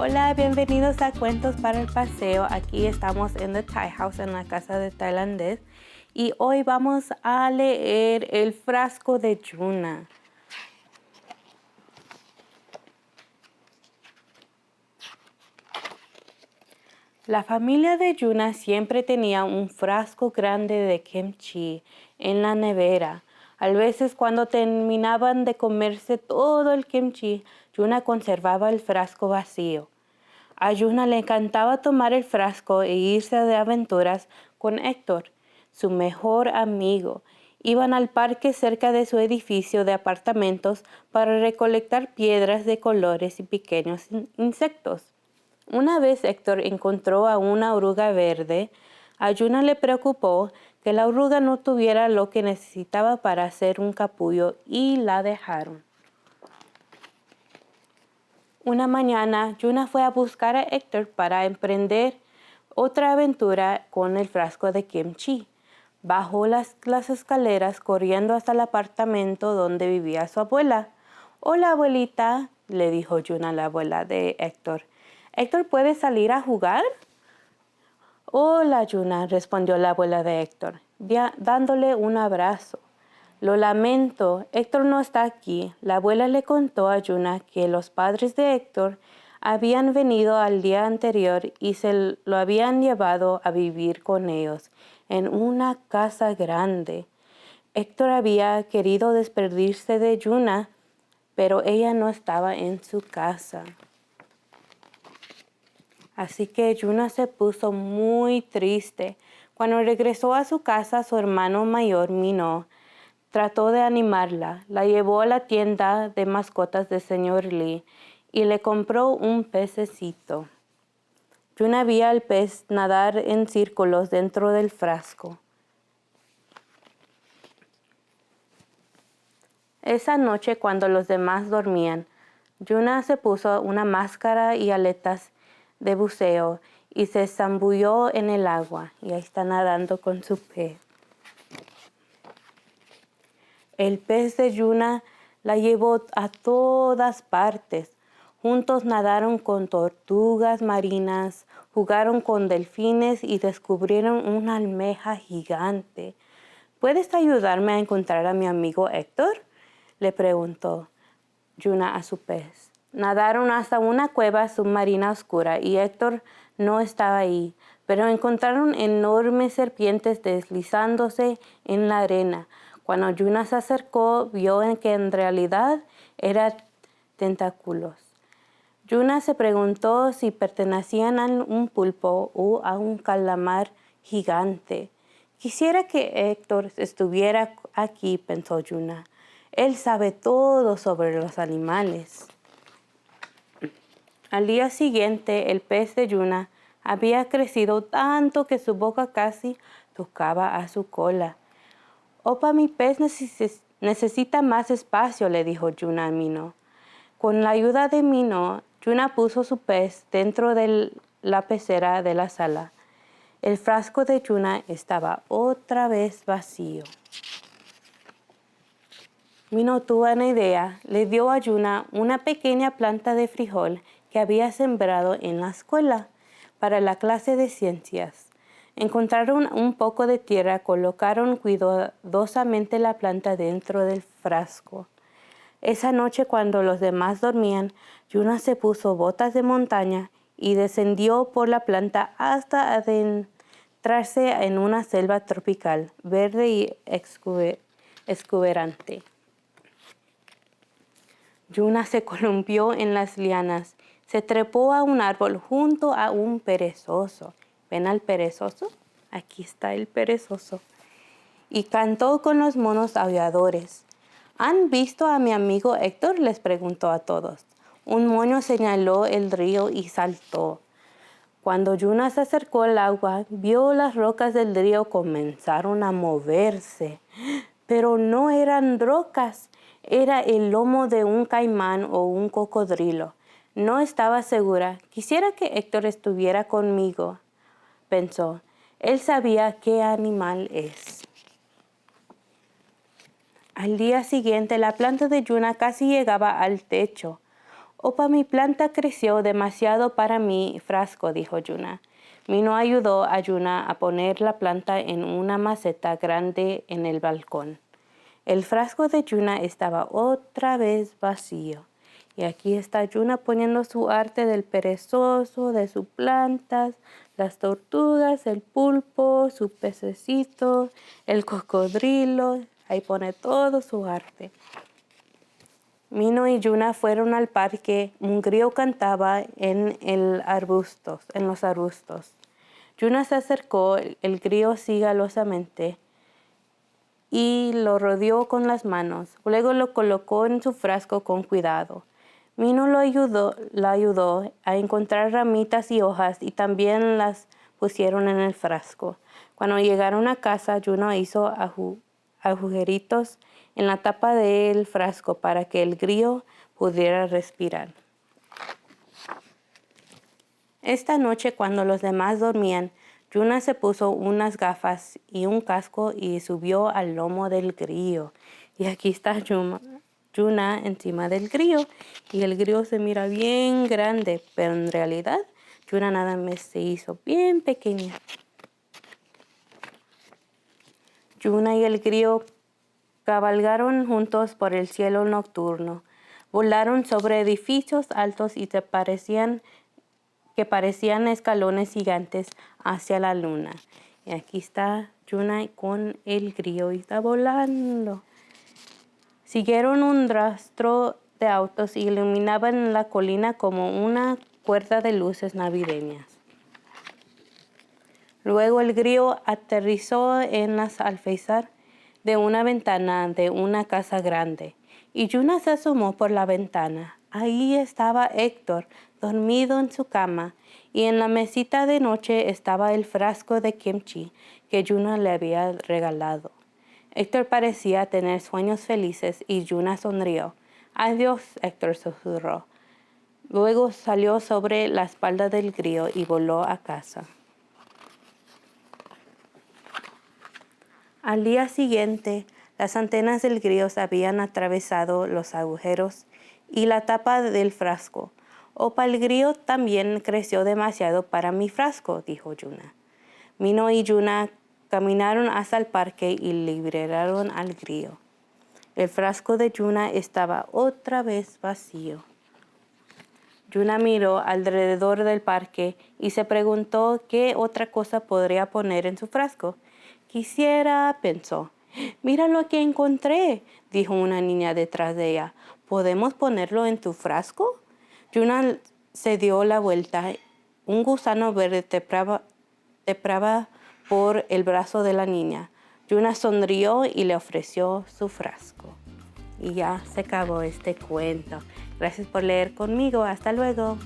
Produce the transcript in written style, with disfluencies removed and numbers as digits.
Hola, bienvenidos a Cuentos para el Paseo. Aquí estamos en The Thai House, en la casa de tailandés. Y hoy vamos a leer El frasco de Yuna. La familia de Yuna siempre tenía un frasco grande de kimchi en la nevera. A veces cuando terminaban de comerse todo el kimchi, Yuna conservaba el frasco vacío. A Yuna le encantaba tomar el frasco e irse de aventuras con Héctor, su mejor amigo. Iban al parque cerca de su edificio de apartamentos para recolectar piedras de colores y pequeños insectos. Una vez Héctor encontró a una oruga verde, a Yuna le preocupó que la oruga no tuviera lo que necesitaba para hacer un capullo y la dejaron. Una mañana, Yuna fue a buscar a Héctor para emprender otra aventura con el frasco de kimchi. Bajó las escaleras corriendo hasta el apartamento donde vivía su abuela. «Hola, abuelita», le dijo Yuna a la abuela de Héctor. «¿Héctor puede salir a jugar?» «Hola, Yuna», respondió la abuela de Héctor, dándole un abrazo. «Lo lamento, Héctor no está aquí». La abuela le contó a Yuna que los padres de Héctor habían venido al día anterior y se lo habían llevado a vivir con ellos en una casa grande. Héctor había querido despedirse de Yuna, pero ella no estaba en su casa. Así que Yuna se puso muy triste. Cuando regresó a su casa, su hermano mayor, Mino, trató de animarla. La llevó a la tienda de mascotas del señor Lee y le compró un pececito. Yuna vio al pez nadar en círculos dentro del frasco. Esa noche, cuando los demás dormían, Yuna se puso una máscara y aletas de buceo y se zambulló en el agua, y ahí está nadando con su pez. El pez de Yuna la llevó a todas partes. Juntos nadaron con tortugas marinas, jugaron con delfines y descubrieron una almeja gigante. «¿Puedes ayudarme a encontrar a mi amigo Héctor?», le preguntó Yuna a su pez. Nadaron hasta una cueva submarina oscura y Héctor no estaba ahí, pero encontraron enormes serpientes deslizándose en la arena. Cuando Yuna se acercó, vio que en realidad eran tentáculos. Yuna se preguntó si pertenecían a un pulpo o a un calamar gigante. «Quisiera que Héctor estuviera aquí», pensó Yuna. «Él sabe todo sobre los animales». Al día siguiente, el pez de Yuna había crecido tanto que su boca casi tocaba a su cola. «Opa, mi pez necesita más espacio», le dijo Yuna a Mino. Con la ayuda de Mino, Yuna puso su pez dentro de la pecera de la sala. El frasco de Yuna estaba otra vez vacío. Mino tuvo una idea. Le dio a Yuna una pequeña planta de frijol que había sembrado en la escuela para la clase de ciencias. Encontraron un poco de tierra, colocaron cuidadosamente la planta dentro del frasco. Esa noche, cuando los demás dormían, Yuna se puso botas de montaña y descendió por la planta hasta adentrarse en una selva tropical, verde y exuberante. Yuna se columpió en las lianas, se trepó a un árbol junto a un perezoso. ¿Ven al perezoso? Aquí está el perezoso. Y cantó con los monos aulladores. «¿Han visto a mi amigo Héctor?», les preguntó a todos. Un mono señaló el río y saltó. Cuando Yuna se acercó al agua, vio las rocas del río comenzaron a moverse. Pero no eran rocas, era el lomo de un caimán o un cocodrilo. No estaba segura. «Quisiera que Héctor estuviera conmigo», pensó. Él sabía qué animal es. Al día siguiente, la planta de Yuna casi llegaba al techo. Opa, mi planta creció demasiado para mi frasco, dijo Yuna. Mino ayudó a Yuna a poner la planta en una maceta grande en el balcón. El frasco de Yuna estaba otra vez vacío. Y aquí está Yuna poniendo su arte del perezoso, de sus plantas, las tortugas, el pulpo, su pececito, el cocodrilo. Ahí pone todo su arte. Mino y Yuna fueron al parque. Un grillo cantaba en los arbustos. Yuna se acercó, el grillo sigilosamente, y lo rodeó con las manos. Luego lo colocó en su frasco con cuidado. Mino la ayudó a encontrar ramitas y hojas y también las pusieron en el frasco. Cuando llegaron a casa, Yuna hizo agujeritos en la tapa del frasco para que el grillo pudiera respirar. Esta noche, cuando los demás dormían, Yuna se puso unas gafas y un casco y subió al lomo del grillo. Y aquí está Yuna encima del grillo. Y el grillo se mira bien grande, pero en realidad Yuna nada más se hizo bien pequeña. Yuna y el grillo cabalgaron juntos por el cielo nocturno. Volaron sobre edificios altos y que parecían escalones gigantes hacia la luna. Y aquí está Yuna con el grillo y está volando. Siguieron un rastro de autos y iluminaban la colina como una cuerda de luces navideñas. Luego el grillo aterrizó en las alféizar de una ventana de una casa grande, y Yuna se asomó por la ventana. Ahí estaba Héctor, dormido en su cama, y en la mesita de noche estaba el frasco de kimchi que Yuna le había regalado. Héctor parecía tener sueños felices y Yuna sonrió. «Adiós», Héctor susurró. Luego salió sobre la espalda del grillo y voló a casa. Al día siguiente, las antenas del grillo habían atravesado los agujeros y la tapa del frasco. «Opa, el grillo también creció demasiado para mi frasco», dijo Yuna. Mino y Yuna caminaron hasta el parque y liberaron al grillo. El frasco de Yuna estaba otra vez vacío. Yuna miró alrededor del parque y se preguntó qué otra cosa podría poner en su frasco. «Quisiera», pensó. «Mira lo que encontré», dijo una niña detrás de ella. «¿Podemos ponerlo en tu frasco?» Yuna se dio la vuelta. Un gusano verde trepaba por el brazo de la niña. Yuna sonrió y le ofreció su frasco. Y ya se acabó este cuento. Gracias por leer conmigo. Hasta luego.